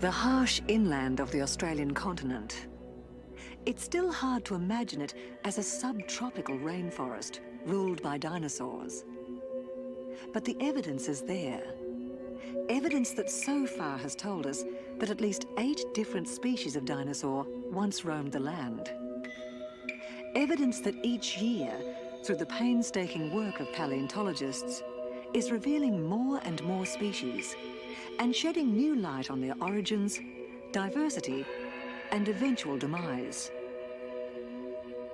The harsh inland of the Australian continent. It's still hard to imagine it as a subtropical rainforest ruled by dinosaurs. But the evidence is there. Evidence that so far has told us that at least 8 different species of dinosaur once roamed the land. Evidence that each year, through the painstaking work of paleontologists, is revealing more and more species and shedding new light on their origins, diversity, and eventual demise.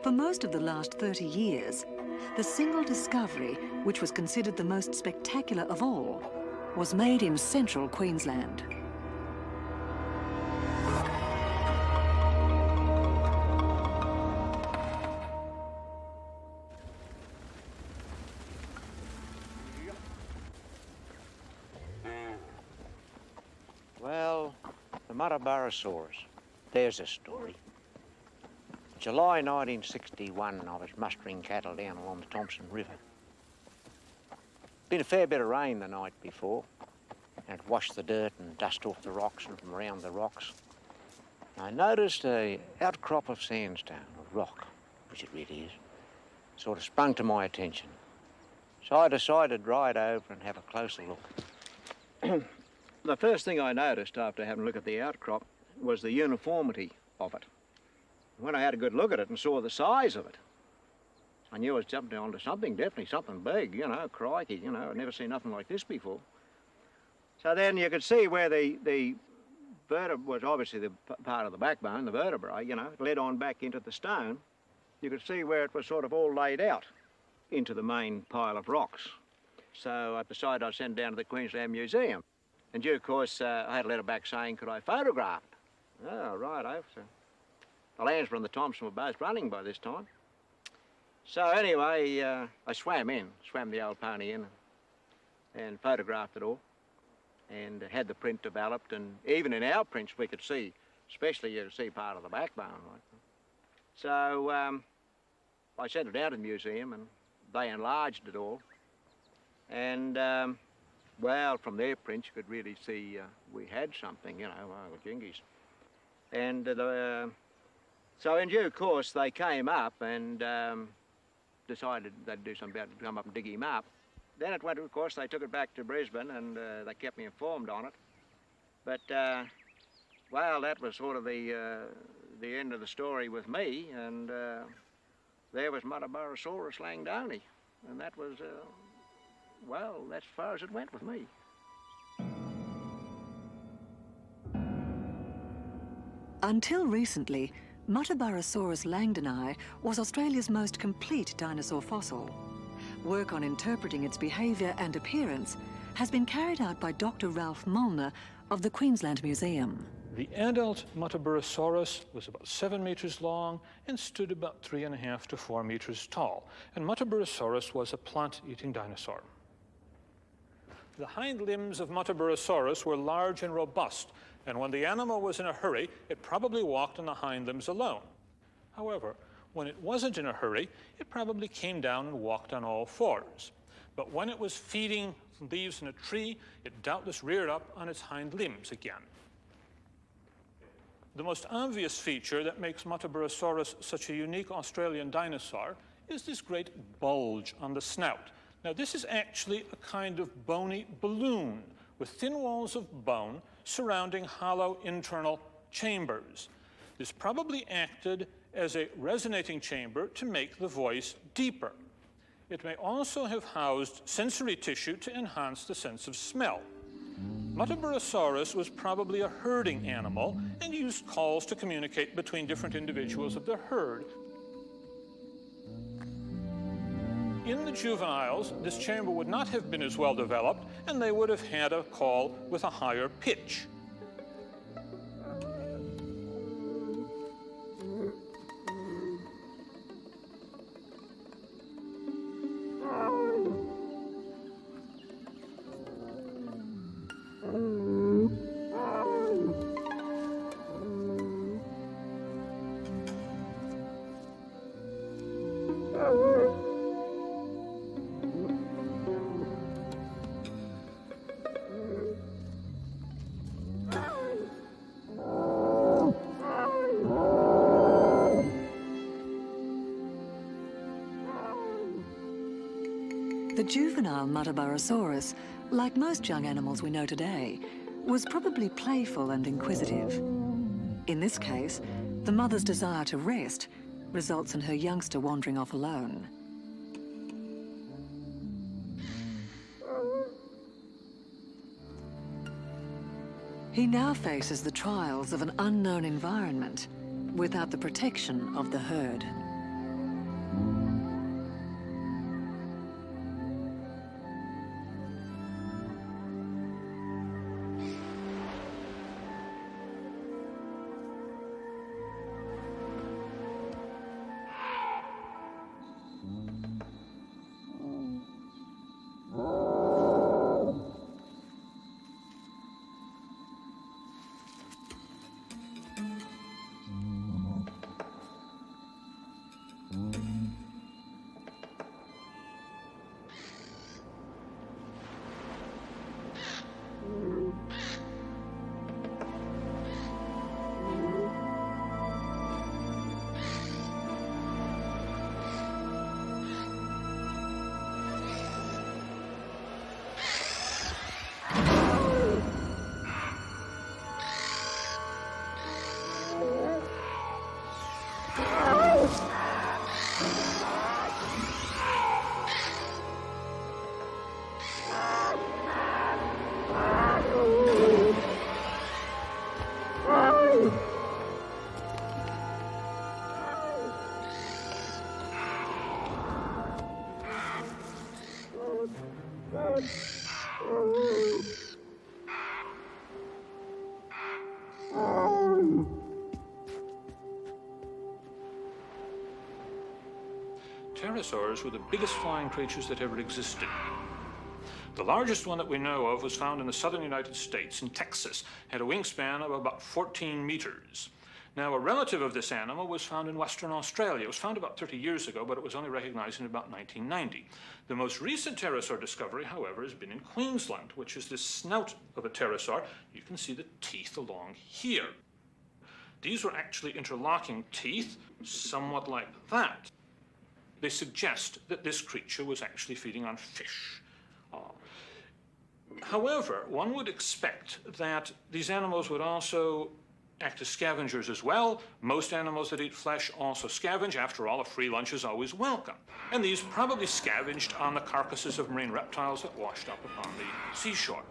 For most of the last 30 years, the single discovery, which was considered the most spectacular of all, was made in central Queensland. Well, the Muttaburrasaurus, there's a story. July 1961, I was mustering cattle down along the Thompson River. Been a fair bit of rain the night before, and it washed the dirt and dust off the rocks and from around the rocks. I noticed an outcrop of sandstone, or rock, which it really is, sort of sprung to my attention. So I decided to ride over and have a closer look. The first thing I noticed after having a look at the outcrop was the uniformity of it. When I had a good look at it and saw the size of it, I knew I was jumping onto something, definitely something big, you know, crikey, you know, I'd never seen nothing like this before. So then you could see where the vertebra was obviously the part of the backbone, the vertebrae, you know, it led on back into the stone. You could see where it was sort of all laid out into the main pile of rocks. So I decided I'd send it down to the Queensland Museum. In due course, I had a letter back saying, could I photograph it? Oh, righto. So the Landsborough and the Thompson were both running by this time. So anyway, I swam the old pony in and photographed it all and had the print developed. And even in our prints, we could see, especially you could see part of the backbone. Right? So I sent it down to the museum and they enlarged it all. And well, from their prints, you could really see we had something, you know, oh, jingies. And so in due course, they came up and decided they'd do something about it, come up and dig him up. Then it went, of course, they took it back to Brisbane and they kept me informed on it. But, well, that was sort of the end of the story with me. And there was Muttaburrasaurus langdoni. And that was, well, that's as far as it went with me. Until recently, Muttaburrasaurus langdoni was Australia's most complete dinosaur fossil. Work on interpreting its behaviour and appearance has been carried out by Dr. Ralph Molnar of the Queensland Museum. The adult Muttaburrasaurus was about 7 meters long and stood about 3.5 to 4 meters tall. And Muttaburrasaurus was a plant-eating dinosaur. The hind limbs of Muttaburrasaurus were large and robust, and when the animal was in a hurry, it probably walked on the hind limbs alone. However, when it wasn't in a hurry, it probably came down and walked on all fours. But when it was feeding leaves in a tree, it doubtless reared up on its hind limbs again. The most obvious feature that makes Muttaburrasaurus such a unique Australian dinosaur is this great bulge on the snout. Now, this is actually a kind of bony balloon with thin walls of bone surrounding hollow internal chambers. This probably acted as a resonating chamber to make the voice deeper. It may also have housed sensory tissue to enhance the sense of smell. Muttaburrasaurus was probably a herding animal and used calls to communicate between different individuals of the herd. In the juveniles, this chamber would not have been as well developed, and they would have had a call with a higher pitch. The juvenile Muttaburrasaurus, like most young animals we know today, was probably playful and inquisitive. In this case, the mother's desire to rest results in her youngster wandering off alone. He now faces the trials of an unknown environment without the protection of the herd. Pterosaurs were the biggest flying creatures that ever existed. The largest one that we know of was found in the southern United States, in Texas, had a wingspan of about 14 meters. Now, a relative of this animal was found in Western Australia. It was found about 30 years ago, but it was only recognized in about 1990. The most recent pterosaur discovery, however, has been in Queensland, which is this snout of a pterosaur. You can see the teeth along here. These were actually interlocking teeth, somewhat like that. They suggest that this creature was actually feeding on fish. However, one would expect that these animals would also act as scavengers as well. Most animals that eat flesh also scavenge. After all, a free lunch is always welcome. And these probably scavenged on the carcasses of marine reptiles that washed up upon the seashore.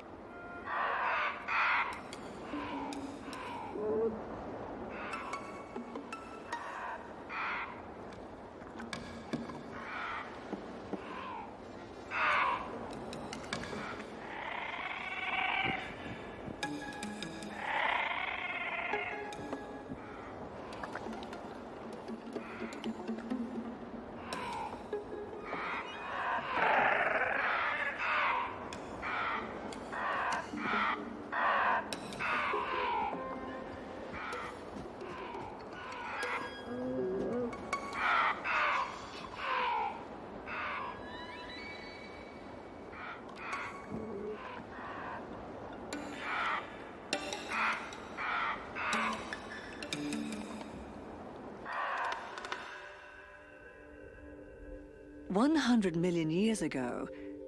"100 million years ago,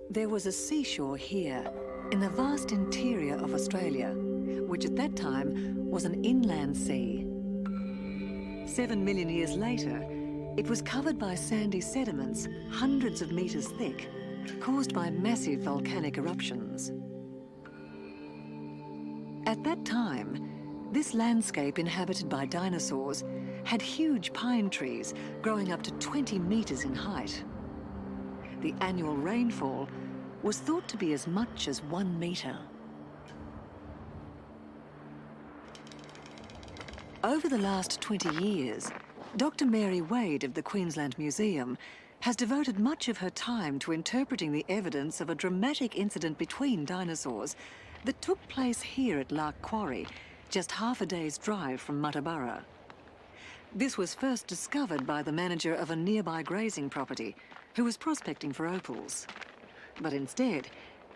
there was a seashore here in the vast interior of Australia, which at that time was an inland sea. 7 million years later, it was covered by sandy sediments hundreds of meters thick, caused by massive volcanic eruptions. At that time, this landscape inhabited by dinosaurs had huge pine trees growing up to 20 meters in height. The annual rainfall was thought to be as much as 1 meter. Over the last 20 years, Dr. Mary Wade of the Queensland Museum has devoted much of her time to interpreting the evidence of a dramatic incident between dinosaurs that took place here at Lark Quarry, just half a day's drive from Muttaburra. This was first discovered by the manager of a nearby grazing property who was prospecting for opals. But instead,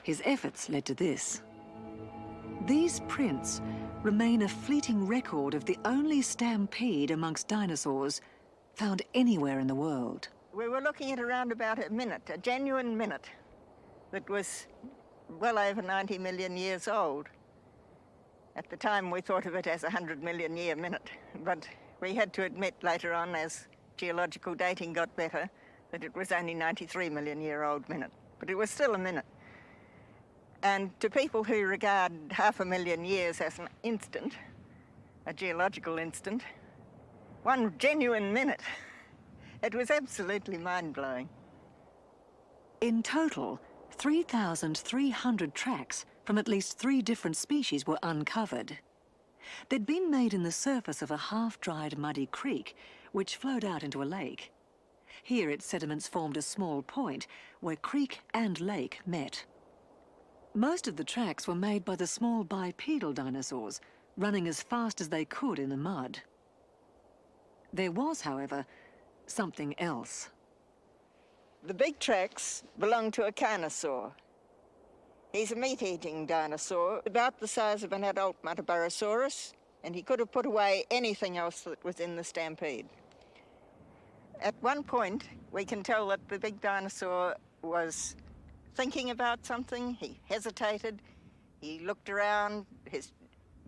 his efforts led to this. These prints remain a fleeting record of the only stampede amongst dinosaurs found anywhere in the world. We were looking at around about a minute, a genuine minute. that was well over 90 million years old. At the time, we thought of it as a 100 million year minute, but we had to admit later on, as geological dating got better, that it was only 93 million year old minute, but it was still a minute. And to people who regard 500,000 years as an instant, a geological instant, one genuine minute, it was absolutely mind-blowing. In total, 3,300 tracks from at least 3 different species were uncovered. They'd been made in the surface of a half-dried muddy creek, which flowed out into a lake. Here its sediments formed a small point where creek and lake met. Most of the tracks were made by the small bipedal dinosaurs, running as fast as they could in the mud. There was, however, something else. The big tracks belong to a carnosaur. He's a meat-eating dinosaur, about the size of an adult Muttaburrasaurus, and he could have put away anything else that was in the stampede. At one point, we can tell that the big dinosaur was thinking about something. He hesitated, he looked around,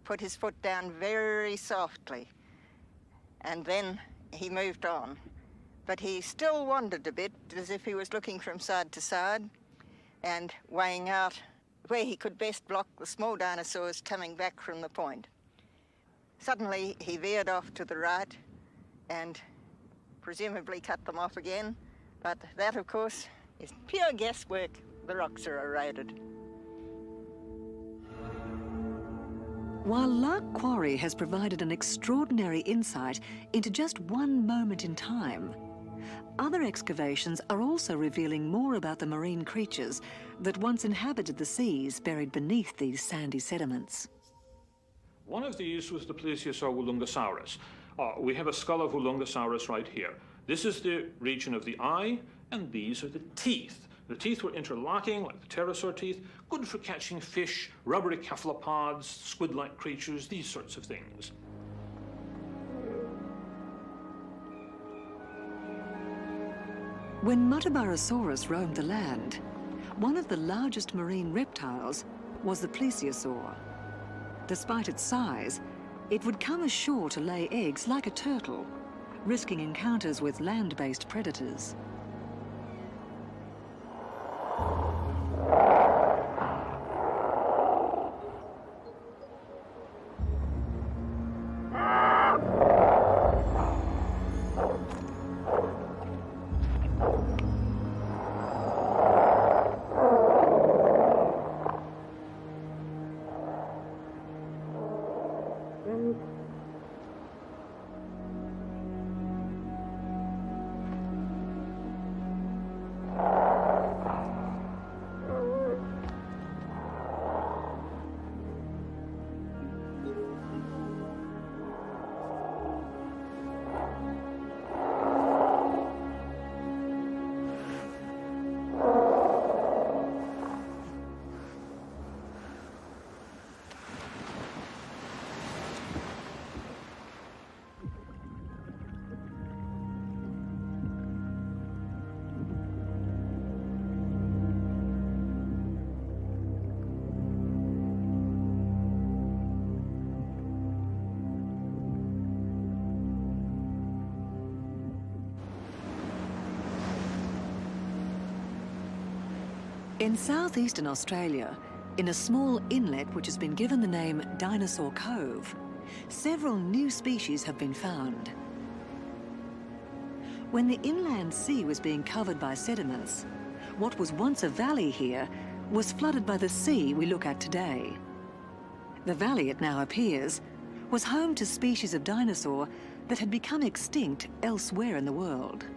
put his foot down very softly, and then he moved on. But he still wandered a bit, as if he was looking from side to side and weighing out where he could best block the small dinosaurs coming back from the point. Suddenly, he veered off to the right and presumably cut them off again, but that, of course, is pure guesswork. The rocks are eroded. While Lark Quarry has provided an extraordinary insight into just one moment in time, other excavations are also revealing more about the marine creatures that once inhabited the seas buried beneath these sandy sediments. One of these was the Plesiosaur Wollongosaurus. We have a skull of Wollongosaurus right here. This is the region of the eye, and these are the teeth. The teeth were interlocking, like the pterosaur teeth, good for catching fish, rubbery cephalopods, squid-like creatures, these sorts of things. When Muttaburrasaurus roamed the land, one of the largest marine reptiles was the plesiosaur. Despite its size, it would come ashore to lay eggs like a turtle, risking encounters with land-based predators. In southeastern Australia, in a small inlet which has been given the name Dinosaur Cove, several new species have been found. When the inland sea was being covered by sediments, what was once a valley here was flooded by the sea we look at today. The valley, it now appears, was home to species of dinosaur that had become extinct elsewhere in the world.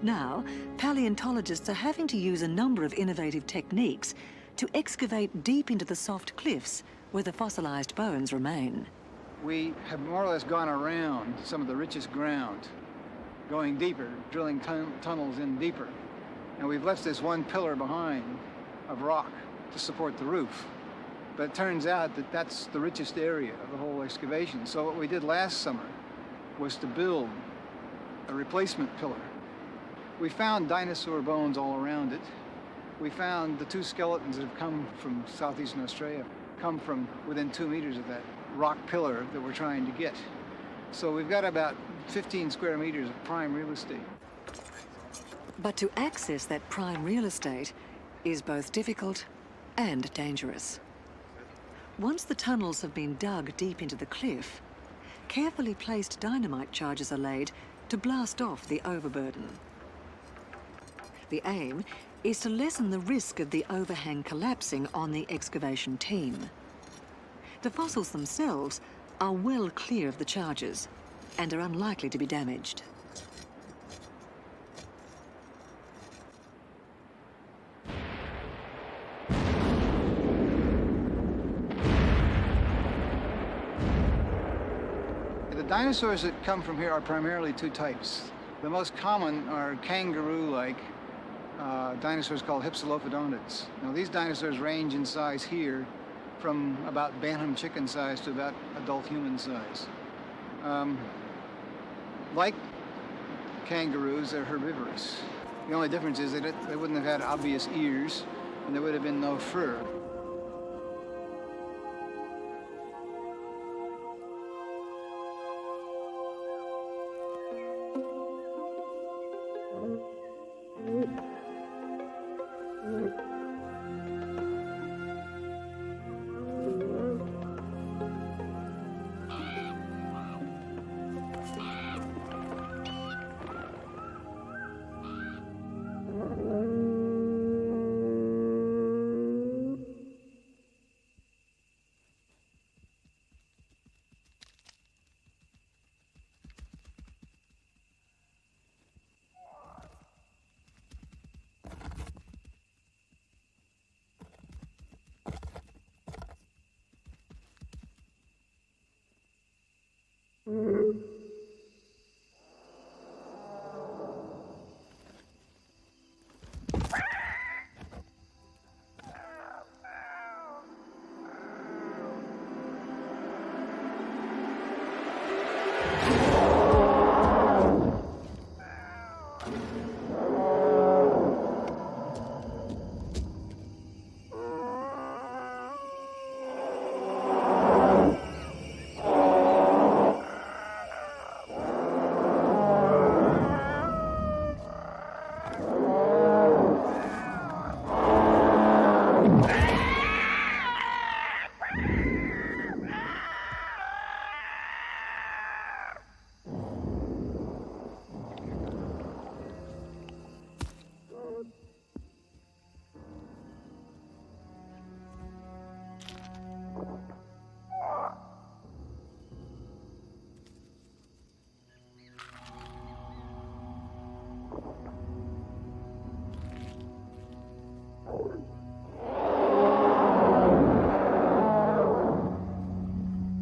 Now, paleontologists are having to use a number of innovative techniques to excavate deep into the soft cliffs where the fossilized bones remain. We have more or less gone around some of the richest ground, going deeper, drilling tunnels in deeper. And we've left this one pillar behind of rock to support the roof. But it turns out that that's the richest area of the whole excavation. So what we did last summer was to build a replacement pillar. We found dinosaur bones all around it, we found the two skeletons that have come from southeastern Australia come from within 2 meters of that rock pillar that we're trying to get. So we've got about 15 square meters of prime real estate. But to access that prime real estate is both difficult and dangerous. Once the tunnels have been dug deep into the cliff, carefully placed dynamite charges are laid to blast off the overburden. The aim is to lessen the risk of the overhang collapsing on the excavation team. The fossils themselves are well clear of the charges and are unlikely to be damaged. The dinosaurs that come from here are primarily two types. The most common are kangaroo-like dinosaurs called hypsilophodontids. Now, these dinosaurs range in size here from about bantam chicken size to about adult human size. Like kangaroos, they're herbivorous. The only difference is that they wouldn't have had obvious ears, and there would have been no fur.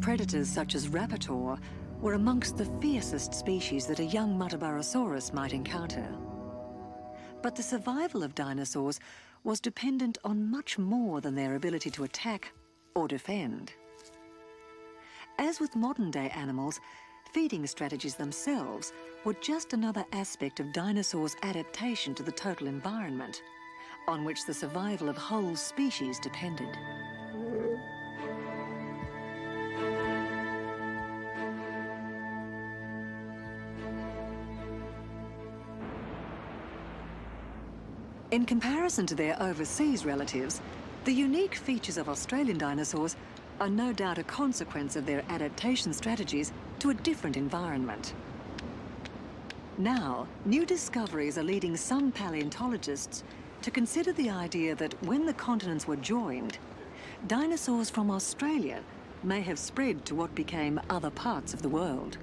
Predators such as Raptor were amongst the fiercest species that a young Muttaburrasaurus might encounter. But the survival of dinosaurs was dependent on much more than their ability to attack or defend. As with modern-day animals, feeding strategies themselves were just another aspect of dinosaurs' adaptation to the total environment, on which the survival of whole species depended. In comparison to their overseas relatives, the unique features of Australian dinosaurs are no doubt a consequence of their adaptation strategies to a different environment. Now, new discoveries are leading some paleontologists to consider the idea that when the continents were joined, dinosaurs from Australia may have spread to what became other parts of the world.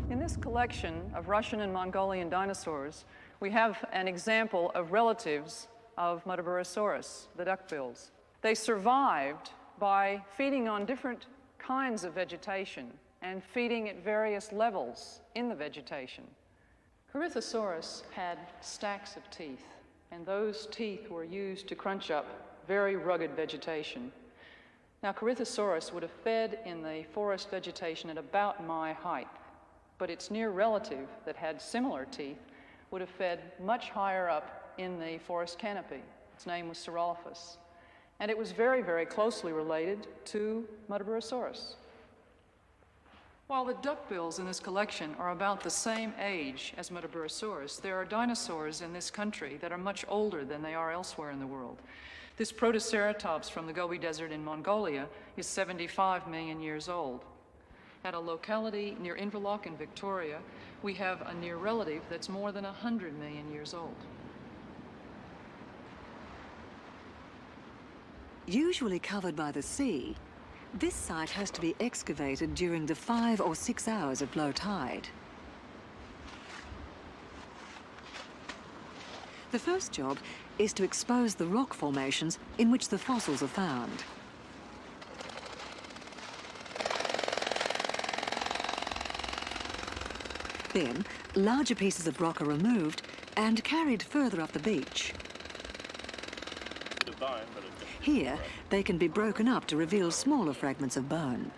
In this collection of Russian and Mongolian dinosaurs, we have an example of relatives of Muttaburrasaurus, the duckbills. They survived by feeding on different kinds of vegetation and feeding at various levels in the vegetation. Corythosaurus had stacks of teeth, and those teeth were used to crunch up very rugged vegetation. Now, Corythosaurus would have fed in the forest vegetation at about my height, but its near relative that had similar teeth would have fed much higher up in the forest canopy. Its name was Saurolophus, and it was very, very closely related to Muttaburrasaurus. While the duckbills in this collection are about the same age as Muttaburrasaurus, there are dinosaurs in this country that are much older than they are elsewhere in the world. This Protoceratops from the Gobi Desert in Mongolia is 75 million years old. At a locality near Inverloch in Victoria, we have a near relative that's more than 100 million years old. Usually covered by the sea, this site has to be excavated during the 5 or 6 hours of low tide. The first job is to expose the rock formations in which the fossils are found. Then, larger pieces of rock are removed and carried further up the beach. Here, they can be broken up to reveal smaller fragments of bone.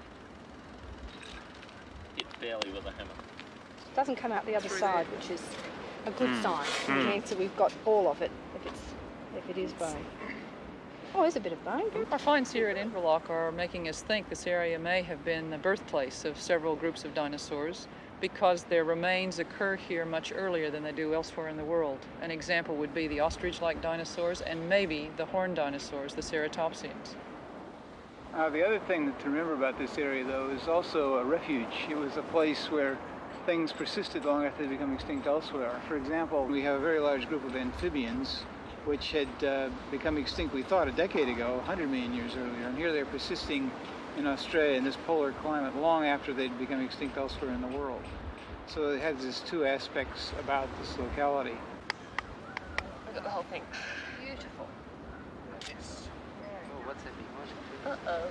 Hit barely with a hammer. It doesn't come out the other side, which is a good sign. It means that we've got all of it, if it is bone. Oh, there's a bit of bone. Our finds here at Inverloch are making us think this area may have been the birthplace of several groups of dinosaurs, because their remains occur here much earlier than they do elsewhere in the world. An example would be the ostrich-like dinosaurs and maybe the horned dinosaurs, the ceratopsians. The other thing to remember about this area, though, is also a refuge. It was a place where things persisted long after they become extinct elsewhere. For example, we have a very large group of amphibians which had become extinct, we thought, a decade ago, 100 million years earlier. And here they're persisting in Australia in this polar climate long after they'd become extinct elsewhere in the world. So it has these two aspects about this locality. Look at the whole thing. Beautiful. Yes. Oh, what's that being? Uh-oh.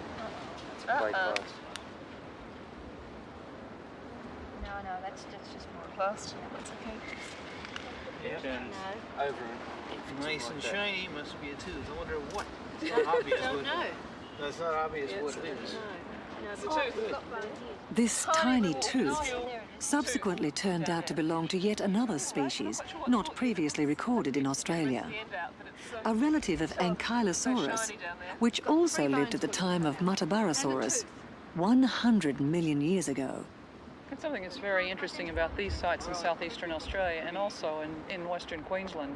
It's quite close. No, that's just more close. That's okay. Yeah. No. Over. Nice and shiny, must be a tooth. I wonder what. It's not obvious. Don't know. No, it's not obvious what it is. No, but we've got bone here. This tiny tooth subsequently turned out to belong to yet another species, not previously recorded in Australia. A relative of Ankylosaurus, which also lived at the time of Muttaburrasaurus, 100 million years ago. And something that's very interesting about these sites in southeastern Australia and also in western Queensland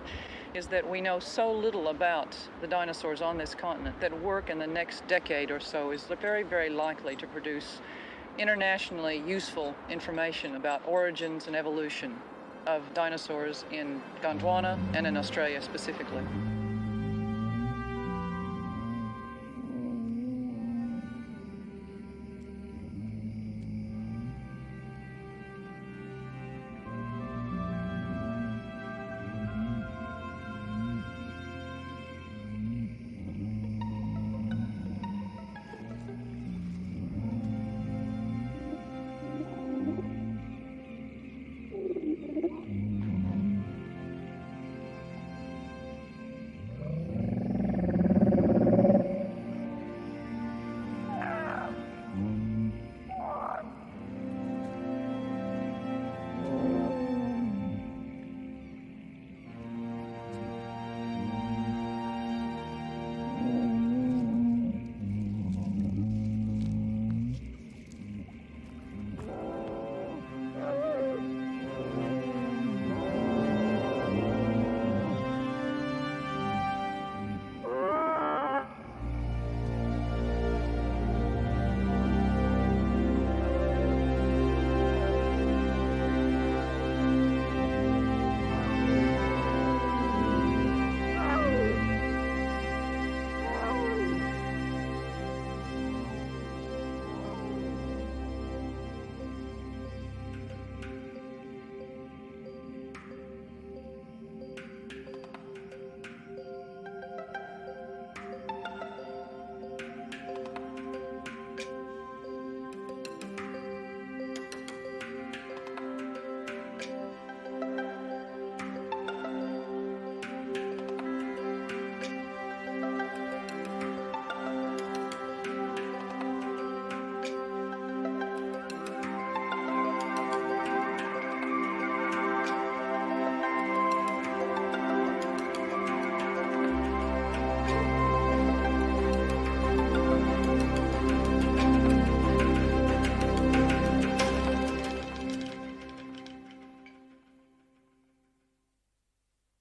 is that we know so little about the dinosaurs on this continent that work in the next decade or so is very, very likely to produce internationally useful information about origins and evolution of dinosaurs in Gondwana and in Australia specifically.